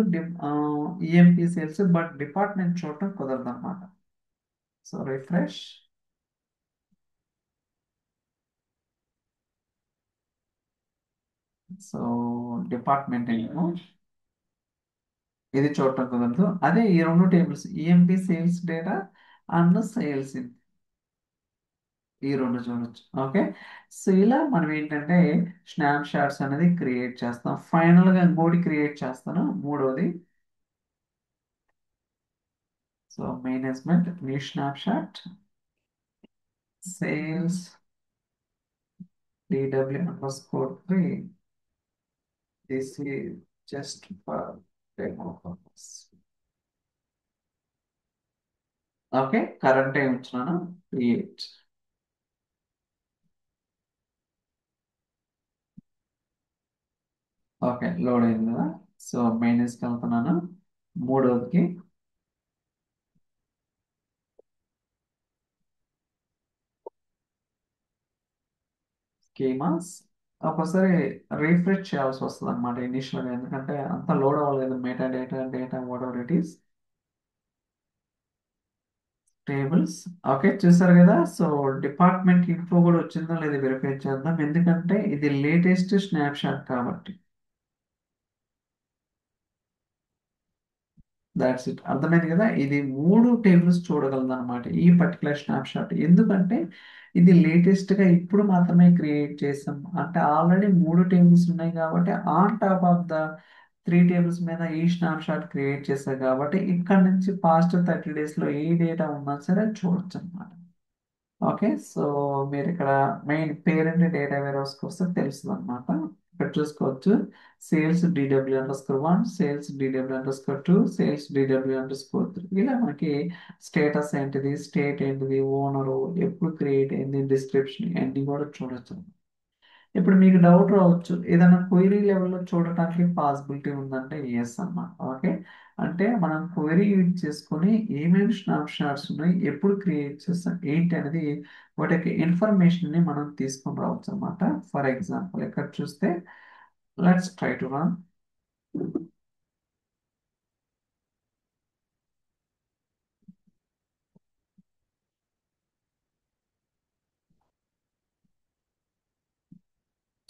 EMP sales, but department చూడటం కుదరదు అనమాట. So refresh. సో డిపార్ట్మెంట్ ఏమో ఇది చూడటం కుదరదు. అదే ఈ రెండు tables EMP sales data and sales ఈ రెండు చూడొచ్చు. ఓకే, సో ఇలా మనం ఏంటంటే స్నాప్ షాట్స్ అనేది క్రియేట్ చేస్తాం. ఫైనల్ గా ఇంకోటి క్రియేట్ చేస్తాను, మూడోది. So management new snapshot sales DW_3. This is just for demo purpose. Okay, current time ఇచ్చినాను, క్రియేట్. ఓకే, లోడ్ అయింది కదా. సో మైనస్కి వెళ్తున్నాను, మూడోదికి. స్కీమాస్ ఒక్కోసారి రీఫ్రెష్ చేయాల్సి వస్తుంది అనమాట ఇనిషియల్గా, ఎందుకంటే అంత లోడ్ అవ్వలేదు. Meta data data what ever it is. Tables. Okay, చూసారు కదా. సో డిపార్ట్మెంట్ ఇన్ఫో కూడా వచ్చిందో లేదో వెరిఫై చేద్దాం, ఎందుకంటే ఇది లేటెస్ట్ స్నాప్ షాట్ కాబట్టి. దాట్స్ ఇట్, అర్థమైంది కదా. ఇది మూడు టేబుల్స్ చూడగలదు అనమాట ఈ పర్టికులర్ స్నాప్ షాట్. ఎందుకంటే ఇది లేటెస్ట్ గా ఇప్పుడు మాత్రమే క్రియేట్ చేసాం. అంటే ఆల్రెడీ మూడు టేబుల్స్ ఉన్నాయి కాబట్టి on top of the three tables మీద ఈ స్నాప్ షాట్ క్రియేట్ చేశారు కాబట్టి ఇక్కడ నుంచి పాస్ట్ 30 days లో ఏ డేటా ఉన్నా సరే చూడొచ్చు అనమాట. ఓకే, సో మీరు ఇక్కడ మెయిన్ పేరెంట్ డేటా వేర్ హౌస్కి వస్తే తెలుస్తుంది అనమాట. ఇక్కడ చూసుకోవచ్చు, sales DW_1, sales DW_2, sales DW_3. ఇలా మనకి స్టేటస్ ఏంటిది, స్టేట్ ఏంటిది, ఓనరు ఎప్పుడు క్రియేట్ అయింది, డిస్క్రిప్షన్ అన్ని కూడా చూడొచ్చు. ఇప్పుడు మీకు డౌట్ రావచ్చు, ఏదైనా క్వైరీ లెవెల్లో చూడటానికి పాసిబిలిటీ ఉందంటే ఎస్ అన్నమాట. ఓకే, అంటే మనం క్వైరీ యూజ్ చేసుకొని ఏమేమి స్నాప్ షాట్స్ ఉన్నాయి, ఎప్పుడు క్రియేట్ చేస్తాం ఏంటి అనేది వాటి యొక్క ఇన్ఫర్మేషన్ని మనం తీసుకొని రావచ్చు అనమాట. ఫర్ ఎగ్జాంపుల్ ఇక్కడ చూస్తే లెట్స్ ట్రై టు రన్.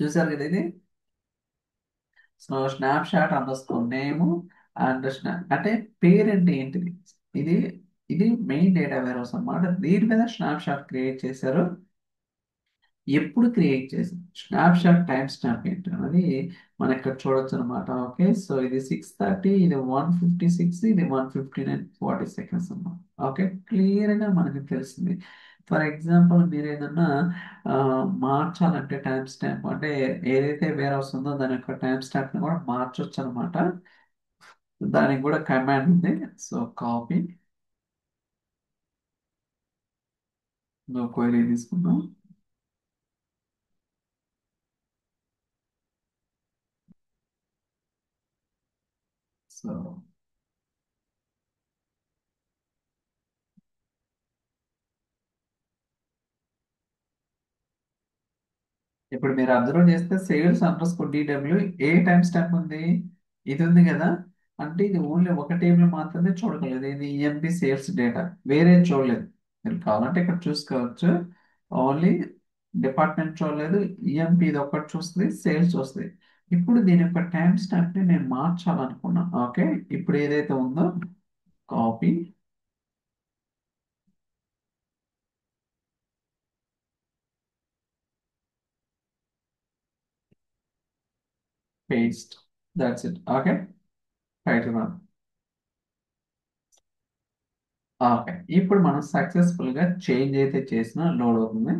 చూసారు కదా ఇది. So snap shot underscore name and అంటే పేరెంట్ ఏంటిది, ఇది ఇది మెయిన్ డేటా వేర్ హౌస్ అన్నమాట. దీని మీద స్నాప్ షాట్ క్రియేట్ చేశారు. ఎప్పుడు క్రియేట్ చేసాం స్నాప్ షాట్ టైం స్టాంప్ ఏంటి అనేది మనం ఇక్కడ చూడొచ్చు అనమాట. ఓకే, సో ఇది 6:30, ఇది 1:56, ఇది 1:59:40 అన్నమాట. ఓకే, క్లియర్గా మనకి తెలిసింది. ఫర్ ఎగ్జాంపుల్ మీరు ఏదన్నా ఆ, మార్చాలంటే టైం స్టాంప్ అంటే ఏదైతే వేరే వస్తుందో దాని యొక్క టైం స్టాంప్ని కూడా మార్చొచ్చు అనమాట. దానికి కూడా కమాండ్ ఉంది. సో కాపీ క్వైరీ తీసుకుందాం. సో ఇప్పుడు మీరు అబ్జర్వ్ చేస్తే సేల్స్ అండర్ స్కోర్ డిడబ్ల్యూ ఏ టైం స్టాంప్ ఉంది, ఇది ఉంది కదా. అంటే ఇది ఓన్లీ ఒక టేబుల్ మాత్రమే చూడగలదు, ఇది ఈఎంపి సేల్స్ డేటా, వేరే చూడలేదు. మీరు కావాలంటే ఇక్కడ చూసుకోవచ్చు. ఓన్లీ డిపార్ట్మెంట్ చూడలేదు, ఈఎంపి ఇది ఒకటి చూస్తుంది, సేల్స్ చూస్తుంది. ఇప్పుడు దీని యొక్క టైం స్టాంప్ ని నేను మార్చాలనుకున్నా. ఓకే, ఇప్పుడు ఏదైతే ఉందో copy paste, that's it. Okay, right. Okay, ఇప్పుడు మనం సక్సెస్ఫుల్ గా చేంజ్ అయితే చేసిన లోడ్ అవుతుంది.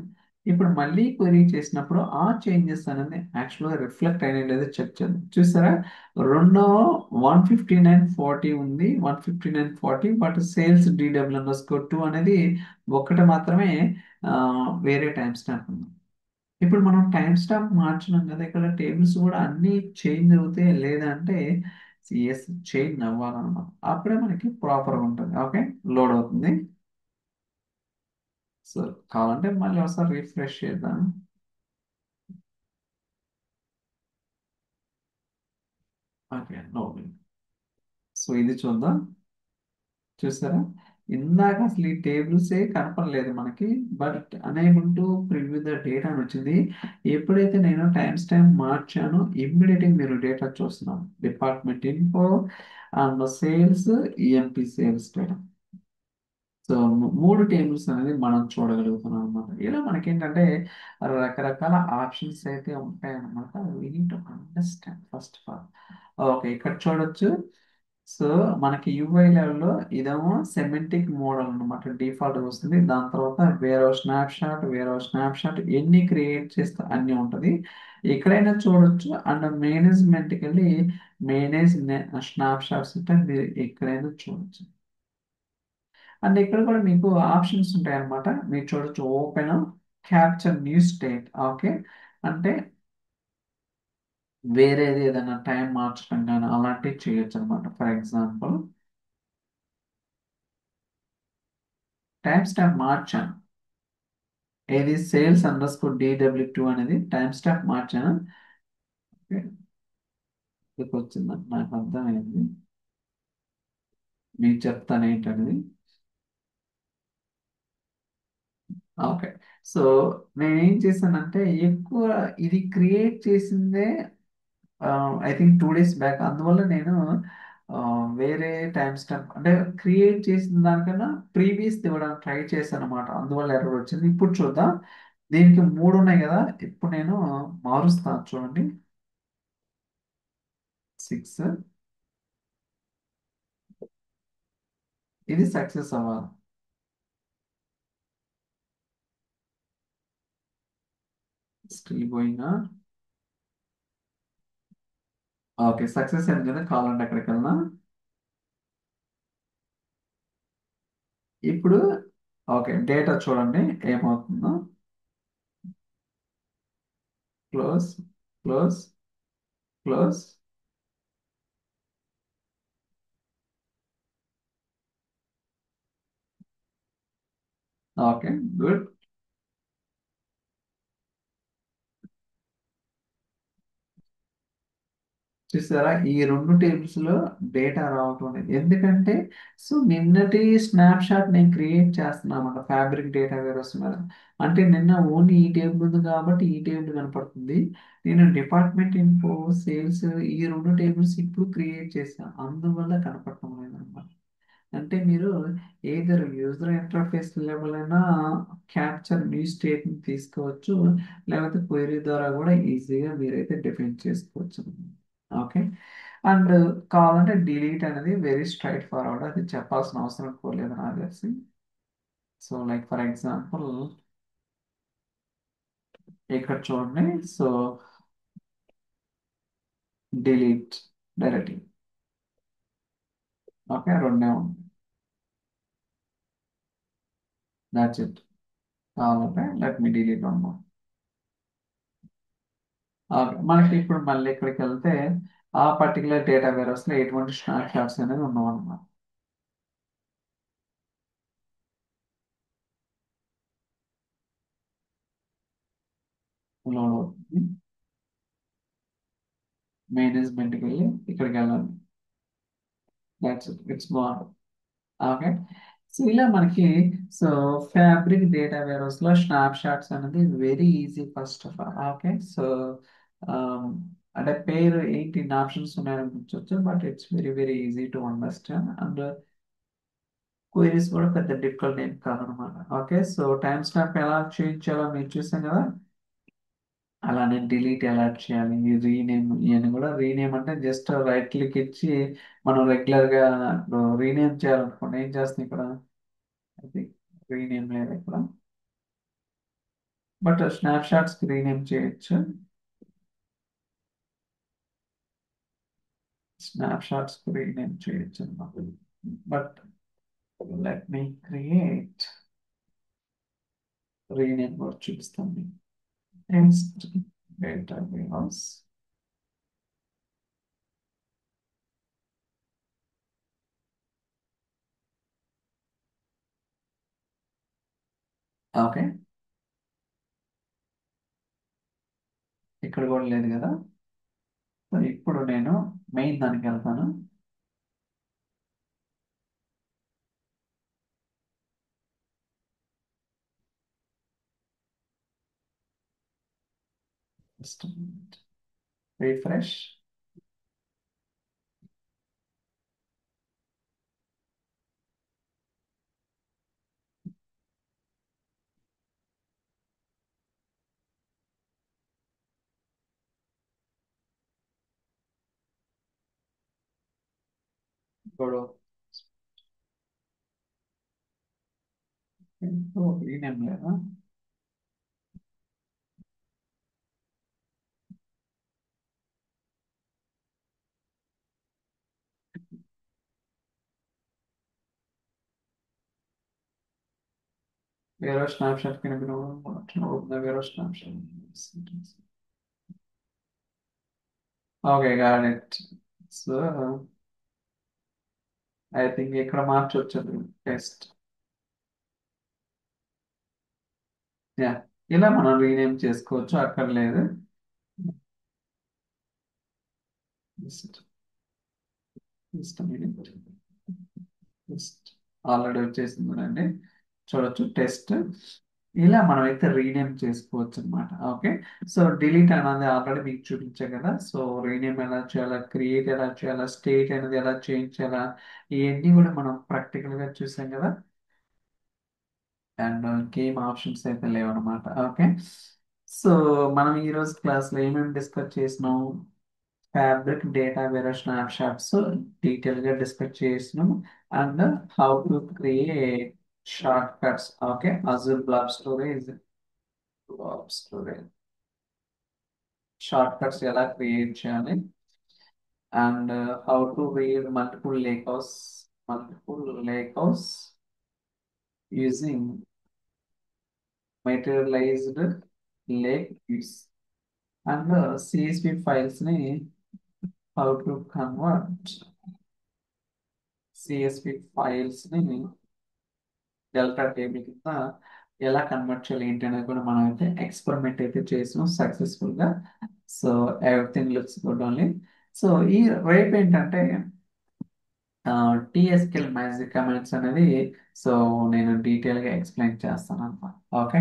ఇప్పుడు మళ్ళీ క్వెరీ చేసినప్పుడు ఆ చేంజెస్ అనేది యాక్చువల్గా రిఫ్లెక్ట్ అయినా లేదో చెక్ చేద్దాం. చూసారా, రెండో 1:59:40 ఉంది, 1:59:40, బట్ సేల్స్ DW_2 అనేది ఒక్కటి మాత్రమే ఆ, వేరే టైం స్టాంప్ ఉంది. ఇప్పుడు మనం టైం స్టాంప్ మార్చినాం కదా, ఇక్కడ టేబుల్స్ కూడా అన్ని చేంజ్ అవుతాయి లేదంటే సిఎస్ చేంజ్ అవ్వాలన్నమాట. అప్పుడే మనకి ప్రాపర్గా ఉంటుంది. ఓకే, లోడ్ అవుతుంది. సో కావాలంటే మళ్ళీ ఒకసారి రిఫ్రెష్ చేద్దాం. Okay, load. సో ఇది చూద్దాం. చూసారా, ఇందాక అసలు ఈ టేబుల్సే కనపడలేదు మనకి, but unable to preview the data అని వచ్చింది. ఎప్పుడైతే నేను టైం స్టాంప్ మార్చానో ఇమ్మీడియట్గా మీరు డేటా చూస్తున్నాం, department info and sales, EMP sales data. So మూడు టేబుల్స్ అనేది మనం చూడగలుగుతున్నాం అనమాట. ఇలా మనకేంటంటే రకరకాల ఆప్షన్స్ అయితే ఉంటాయన్నమాట. We need to understand first of all. Okay, ఇక్కడ చూడొచ్చు. సో మనకి యూఐ లెవెల్లో ఇదేమో సెమెటిక్ మోడల్ అనమాట, డిఫాల్ట్ వస్తుంది. దాని తర్వాత వేరే స్నాప్ షాట్, వేరే స్నాప్ షాట్ ఎన్ని క్రియేట్ చేస్తే అన్ని ఉంటుంది. ఎక్కడైనా చూడొచ్చు. అండ్ మేనేజ్మెంట్కి వెళ్ళి మేనేజ్ స్నాప్ షాట్స్ అంటే మీరు ఎక్కడైనా చూడొచ్చు. అండ్ ఇక్కడ కూడా మీకు ఆప్షన్స్ ఉంటాయి అన్నమాట. మీరు చూడొచ్చు, open capture new state. Okay, అంటే వేరేది ఏదైనా టైం మార్చడం కానీ అలాంటివి చేయొచ్చు అనమాట. ఫర్ ఎగ్జాంపుల్ టైం స్టాంప్ మార్చాను, ఏది సేల్స్_DW2 అనేది టైం స్టాంప్ మార్చాను. ఓకే, ఇక్కడికి వచ్చిందని నాకు అర్థమైంది, మీకు చెప్తాను ఏంటనేది. ఓకే, సో నేనేం చేశానంటే ఎక్కువ ఇది క్రియేట్ చేసిందే ఐ థింక్ 2 days బ్యాక్. అందువల్ల నేను ఆ, వేరే టైం స్టాంప్ అంటే క్రియేట్ చేసిన దానికన్నా ప్రీవియస్ ఇవ్వడానికి ట్రై చేశాను అనమాట. అందువల్ల ఎర్రర్ వచ్చింది. ఇప్పుడు చూద్దాం, దీనికి మూడు ఉన్నాయి కదా. ఇప్పుడు నేను మారుస్తాను చూడండి. 6, ఇది సక్సెస్ అవ్వాలి. Still going. ఓకే, సక్సెస్ అయింది కదా. కావాలంటే అక్కడికి వెళ్దాం. ఇప్పుడు ఓకే, డేటా చూడండి ఏమవుతుందో. Close, close, close. Okay, good. చూసారా, ఈ రెండు టేబుల్స్ లో డేటా రావటం అనేది ఎందుకంటే, సో నిన్నటి స్నాప్ షాట్ నేను క్రియేట్ చేస్తున్నాను ఫ్యాబ్రిక్ డేటా వేరస్ మీద. అంటే నిన్న ఓన్లీ ఈ టేబుల్ ఉంది కాబట్టి ఈ టేబుల్ కనపడుతుంది. నేను డిపార్ట్మెంట్ ఇన్ఫో, సేల్స్, ఈ రెండు టేబుల్స్ ఇప్పుడు క్రియేట్ చేశాను, అందువల్ల కనపడటం లేదన్నమాట. అంటే మీరు ఏదర్ యూజర్ ఇంటర్ఫేస్ లెవెల్ అయినా క్యాప్చర్ న్యూ స్టేట్ని తీసుకోవచ్చు, లేకపోతే క్వెరీ ద్వారా కూడా ఈజీగా మీరైతే డిఫైన్ చేసుకోవచ్చు. ఓకే. అండ్ కావాలంటే డిలీట్ అనేది వెరీ స్ట్రైట్ ఫార్వర్డ్, అది చెప్పాల్సిన అవసరం కూడా లేదు నాకు తెలిసి. సో లైక్ ఫర్ ఎగ్జాంపుల్ ఇక్కడ చూడండి. So delete directly. ఓకే, రెండే ఉంది. That's it. కావాలంటే let me delete one more. Okay, మనకి ఇప్పుడు మళ్ళీ ఇక్కడికి వెళ్తే ఆ పర్టికులర్ డేటా వేరస్ లో ఎటువంటి స్నాప్ షాట్స్ అనేది ఉన్నాం అన్నమాట. లోడ్ అవుతుంది. మేనేజ్మెంట్కి వెళ్ళి ఇక్కడికి వెళ్ళాలి. దాట్స్ ఇట్, ఇట్స్ బాగుంది. ఓకే. సో ఇలా మనకి, సో ఫ్యాబ్రిక్ డేటా వేరస్ లో స్నాప్ షాట్స్ అనేది very easy first of all. Okay. So అంటే పేరు ఏంటి ఇన్ని ఆప్షన్స్ ఉన్నాయనిపించవచ్చు, but it's very very easy to understand. And queries కూడా పెద్ద డిఫికల్ట్ ఏం కాదనమాట. ఓకే. సో టైం స్టాంప్ ఎలా చేంజ్ చేయాలో మీరు చూసాం కదా, అలానే డిలీట్ ఎలా చేయాలి, రీనేమ్, ఇవన్నీ కూడా. రీనేమ్ అంటే జస్ట్ రైట్ క్లిక్ ఇచ్చి మనం రెగ్యులర్గా రీనేమ్ చేయాలనుకోండి ఏం చేస్తాం ఇక్కడ, అది రీనేమ్ లేదు ఇక్కడ, బట్ స్నాప్ షాట్స్ రీనేమ్ చేయొచ్చు. స్నాప్ షాట్స్ రీనేమ్ చేయొచ్చు అన్నమాట. But let me create rename కూడా చూపిస్తాను మీకు. Next data warehouse. ఓకే, ఇక్కడ కూడా లేదు కదా. సో ఇప్పుడు నేను మెయిన్ దానికి వెళ్తాను. రిఫ్రెష్. ఇప్పుడు రీనేమ్ లేదా. వేరే స్నాప్షాట్ కింద వేరే snapshot. Okay, got it. So I think ఇక్కడ మార్చొచ్చు టెస్ట్. యా, ఇలా మనం రీనేమ్ చేసుకోవచ్చు, అక్కర్లేదు. టెస్ట్ ఆల్రెడీ వచ్చేసిందండి, చూడొచ్చు టెస్ట్. ఇలా మనం అయితే రీనేమ్ చేసుకోవచ్చు అనమాట. ఓకే. సో డిలీట్ అనేది ఆల్రెడీ మీకు చూపించా కదా. సో రీనేమ్ ఎలా చేయాలా, క్రియేట్ ఎలా చేయాలా, స్టేట్ అనేది ఎలా చేంజ్ చేయాలా, ఇవన్నీ కూడా మనం ప్రాక్టికల్ గా చూసాం కదా. అండ్ గేమ్ ఆప్షన్స్ అయితే లేవన్నమాట. ఓకే. సో మనం ఈ రోజు క్లాస్లో ఏమేమి డిస్కస్ చేసినాం, ఫ్యాబ్రిక్ డేటా వేరే స్నాప్ షాట్స్ డీటెయిల్ గా డిస్కస్ చేసినాం. And how to create shortcuts. Okay, Azure blob storage shortcuts ఎలా క్రియేట్ చేయాలి. And how to read multiple lakehouse using materialised lake views. And CSV files ని how to convert CSV files ని డెల్టా టేబుల్ కింద ఎలా కన్వర్ట్ చేయాలి ఏంటి అనేది కూడా మనం అయితే ఎక్స్పెరిమెంట్ అయితే చేసాం సక్సెస్ఫుల్ గా. So everything looks good only. So ఈ రేపు ఏంటంటే టిఎస్క్యూఎల్ మ్యాజిక్ కమాండ్స్ అనేది, సో నేను డీటెయిల్ గా ఎక్స్ప్లెయిన్ చేస్తాను అనమాట. Okay.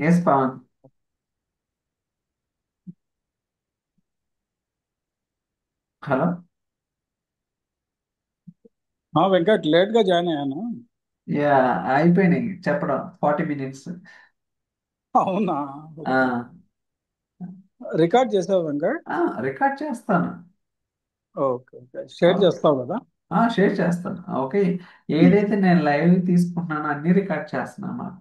Yes Pavan. Hello. Venkat late గా జాయిన్ అయ్యాను. యా, అయిపోయినాయి చెప్పడం 40 minutes. అవునా? ఆ, ఓకే. రికార్డ్ చేసావు వెంకట్? రికార్డ్ చేస్తాను. Okay okay, share okay. చేస్తావు కదా? షేర్ చేస్తాను. ఓకే. ఉమ్, ఏదైతే నేను లైవ్ తీసుకుంటున్నానో అన్ని రికార్డ్ చేస్తున్నాను అన్నమాట.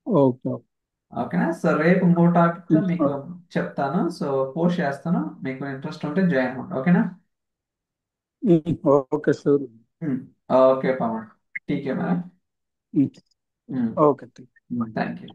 Okay okay. ఓకేనా? సో రేపు ఇంకో టాపిక్తో ఉమ్, మీకు చెప్తాను. సో పోస్ట్ చేస్తాను, మీకు ఇంట్రెస్ట్ ఉంటే జాయిన్ అవ్వండి. ఓకేనా? Okay sure. ఓకే పవన్, టీకే మేడం. ఓకే. Thank you.